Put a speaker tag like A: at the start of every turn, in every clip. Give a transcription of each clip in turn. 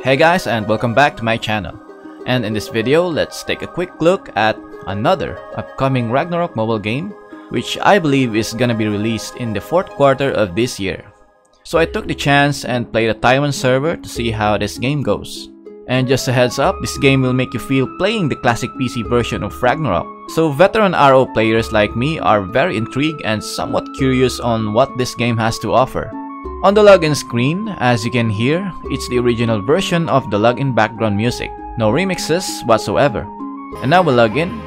A: Hey guys, and welcome back to my channel. And in this video, let's take a quick look at another upcoming Ragnarok mobile game, which I believe is gonna be released in the 4th quarter of this year. So I took the chance and played a Taiwan server to see how this game goes. And just a heads up, this game will make you feel playing the classic PC version of Ragnarok. So veteran RO players like me are very intrigued and somewhat curious on what this game has to offer. On the login screen, as you can hear, it's the original version of the login background music. No remixes whatsoever. And now we'll log in.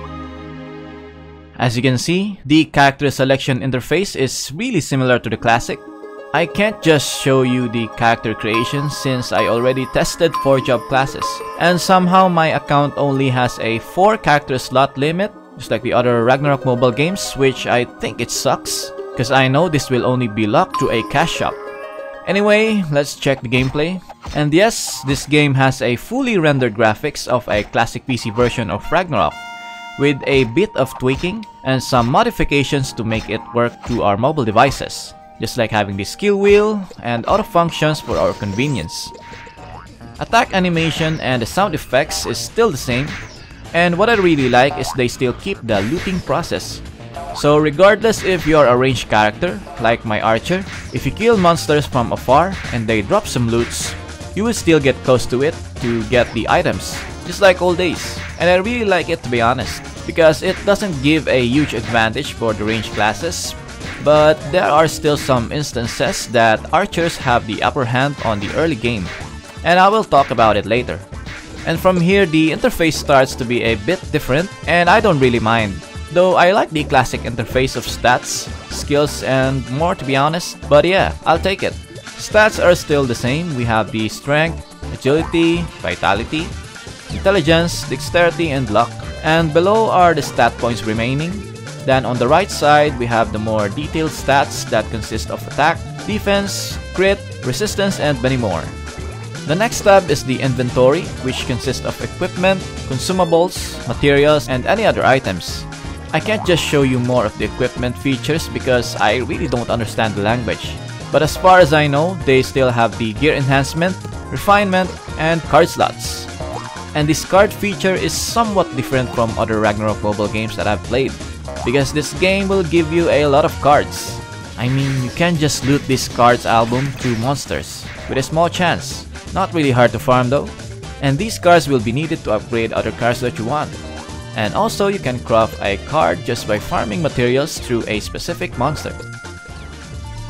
A: As you can see, the character selection interface is really similar to the classic. I can't just show you the character creation since I already tested 4 job classes. And somehow my account only has a 4 character slot limit, just like the other Ragnarok mobile games, which I think it sucks, because I know this will only be locked through a cash shop. Anyway, let's check the gameplay. And yes, this game has a fully rendered graphics of a classic PC version of Ragnarok, with a bit of tweaking and some modifications to make it work through our mobile devices, just like having the skill wheel and auto functions for our convenience. Attack animation and the sound effects is still the same, and what I really like is they still keep the looting process. So regardless if you're a ranged character, like my archer, if you kill monsters from afar and they drop some loots, you will still get close to it to get the items, just like old days. And I really like it, to be honest, because it doesn't give a huge advantage for the ranged classes, but there are still some instances that archers have the upper hand on the early game, and I will talk about it later. And from here, the interface starts to be a bit different, and I don't really mind. Though I like the classic interface of stats, skills, and more, to be honest, but yeah, I'll take it. Stats are still the same. We have the strength, agility, vitality, intelligence, dexterity, and luck. And below are the stat points remaining. Then on the right side, we have the more detailed stats that consist of attack, defense, crit, resistance, and many more. The next tab is the inventory, which consists of equipment, consumables, materials, and any other items. I can't just show you more of the equipment features because I really don't understand the language. But as far as I know, they still have the gear enhancement, refinement, and card slots. And this card feature is somewhat different from other Ragnarok mobile games that I've played, because this game will give you a lot of cards. I mean, you can't just loot this cards album through monsters, with a small chance. Not really hard to farm though. And these cards will be needed to upgrade other cards that you want. And also, you can craft a card just by farming materials through a specific monster.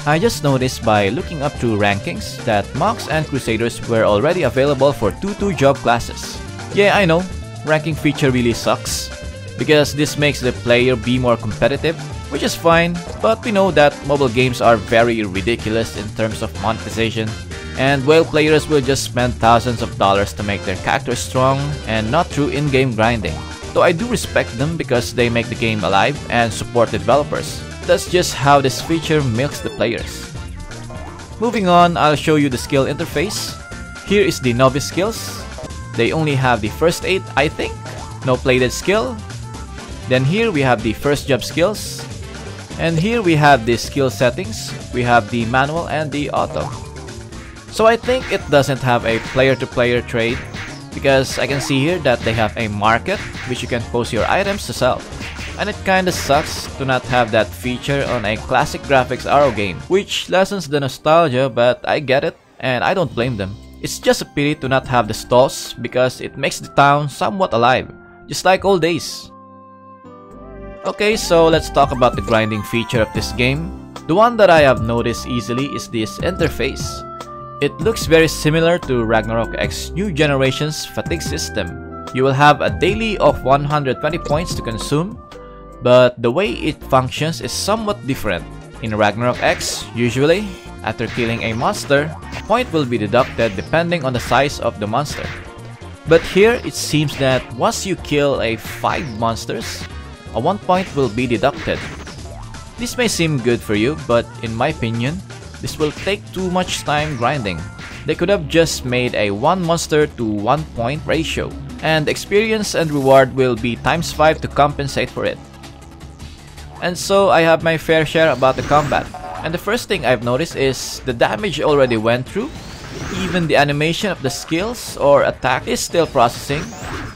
A: I just noticed by looking up through rankings that monks and crusaders were already available for 2 job classes. Yeah, I know, ranking feature really sucks, because this makes the player be more competitive, which is fine, but we know that mobile games are very ridiculous in terms of monetization, and while players will just spend thousands of dollars to make their characters strong and not through in-game grinding. Though I do respect them because they make the game alive and support the developers. That's just how this feature milks the players. Moving on, I'll show you the skill interface. Here is the novice skills. They only have the first 8, I think. No plated skill. Then here we have the first job skills. And here we have the skill settings. We have the manual and the auto. So I think it doesn't have a player-to-player trade, because I can see here that they have a market which you can post your items to sell. And it kinda sucks to not have that feature on a classic graphics RO game, which lessens the nostalgia, but I get it and I don't blame them. It's just a pity to not have the stalls because it makes the town somewhat alive, just like old days. Okay, so let's talk about the grinding feature of this game. The one that I have noticed easily is this interface. It looks very similar to Ragnarok X New Generation's fatigue system. You will have a daily of 120 points to consume, but the way it functions is somewhat different. In Ragnarok X, usually, after killing a monster, a point will be deducted depending on the size of the monster. But here, it seems that once you kill a 5 monsters, a 1 point will be deducted. This may seem good for you, but in my opinion, this will take too much time grinding. They could have just made a 1 monster to 1 point ratio, and experience and reward will be times 5 to compensate for it. And so I have my fair share about the combat. And the first thing I've noticed is the damage already went through, Even the animation of the skills or attack is still processing,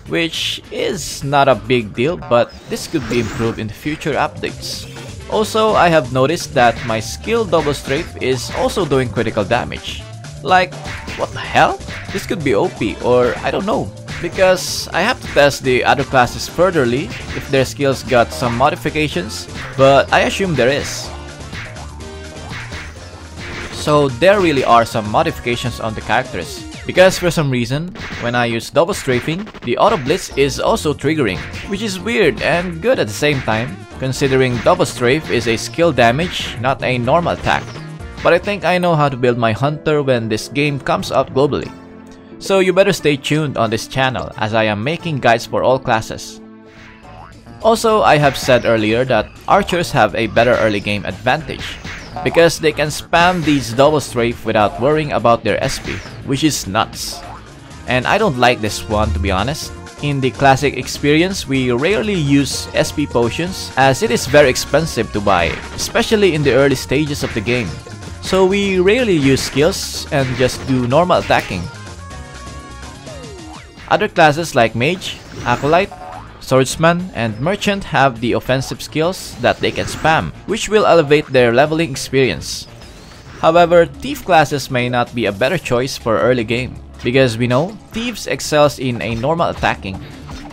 A: which is not a big deal, but this could be improved in future updates. Also, I have noticed that my skill double strafe is also doing critical damage. Like, what the hell? This could be OP, or I don't know. Because I have to test the other classes furtherly if their skills got some modifications, but I assume there is. So there really are some modifications on the characters. Because for some reason, when I use double strafing, the auto blitz is also triggering, which is weird and good at the same time, considering double strafe is a skill damage, not a normal attack. But I think I know how to build my hunter when this game comes out globally. So you better stay tuned on this channel as I am making guides for all classes. Also, I have said earlier that archers have a better early game advantage, because they can spam these double strafe without worrying about their SP, which is nuts. And I don't like this one, to be honest. In the classic experience, we rarely use SP potions as it is very expensive to buy, especially in the early stages of the game. So we rarely use skills and just do normal attacking. Other classes like Mage, Acolyte, Swordsman, and Merchant have the offensive skills that they can spam, which will elevate their leveling experience. However, Thief classes may not be a better choice for early game, because we know Thieves excels in a normal attacking,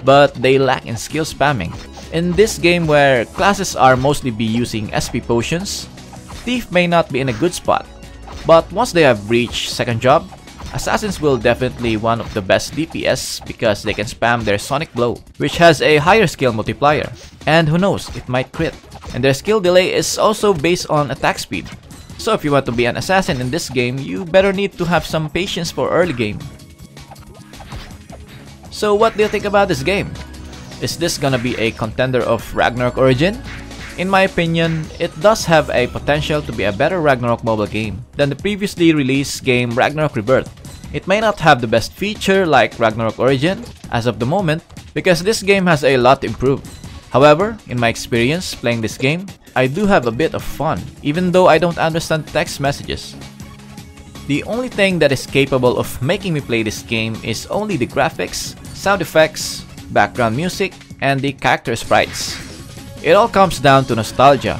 A: but they lack in skill spamming. In this game where classes are mostly be using SP potions, Thief may not be in a good spot, but once they have reached second job, Assassins will definitely one of the best DPS because they can spam their Sonic Blow, which has a higher skill multiplier, and who knows, it might crit. And their skill delay is also based on attack speed. So if you want to be an assassin in this game, you better need to have some patience for early game. So what do you think about this game? Is this gonna be a contender of Ragnarok Origin? In my opinion, it does have a potential to be a better Ragnarok mobile game than the previously released game Ragnarok Rebirth. It may not have the best feature like Ragnarok Origin as of the moment, because this game has a lot to improve. However, in my experience playing this game, I do have a bit of fun, even though I don't understand text messages. The only thing that is capable of making me play this game is only the graphics, sound effects, background music, and the character sprites. It all comes down to nostalgia.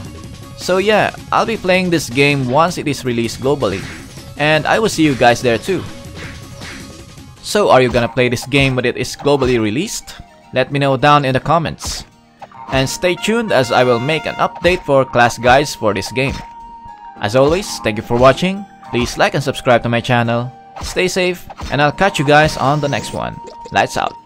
A: So yeah, I'll be playing this game once it is released globally, and I will see you guys there too. So are you gonna play this game when it is globally released? Let me know down in the comments. And stay tuned as I will make an update for class guides for this game. As always, thank you for watching. Please like and subscribe to my channel. Stay safe, and I'll catch you guys on the next one. Lights out.